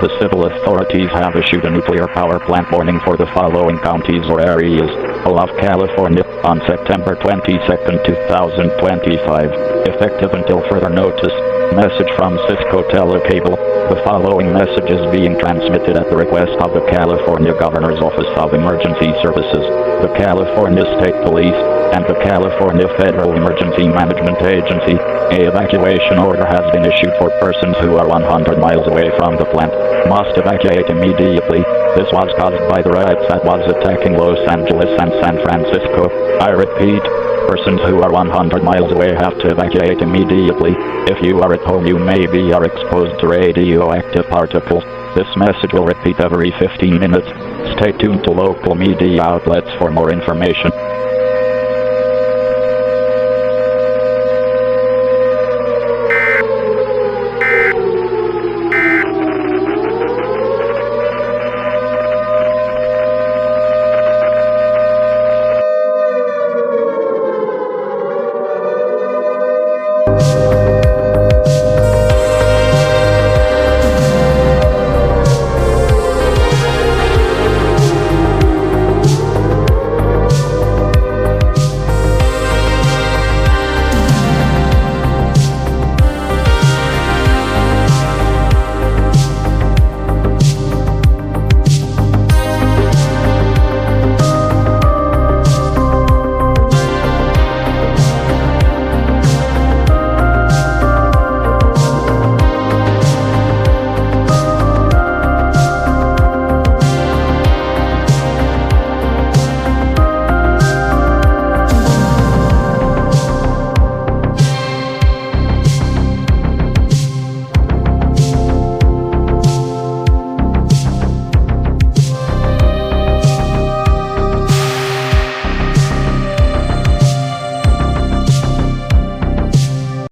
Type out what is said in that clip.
The civil authorities have issued a nuclear power plant warning for the following counties or areas: all of California, on September 22, 2025, effective until further notice. Message from Cisco Telecable. The following message is being transmitted at the request of the California Governor's Office of Emergency Services, the California State Police, and the California Federal Emergency Management Agency. An evacuation order has been issued for persons who are 100 miles away from the plant. Must evacuate immediately. This was caused by the riots that was attacking Los Angeles and San Francisco. I repeat, persons who are 100 miles away have to evacuate immediately. If you are at home, you may be exposed to radioactive particles. This message will repeat every 15 minutes. Stay tuned to local media outlets for more information.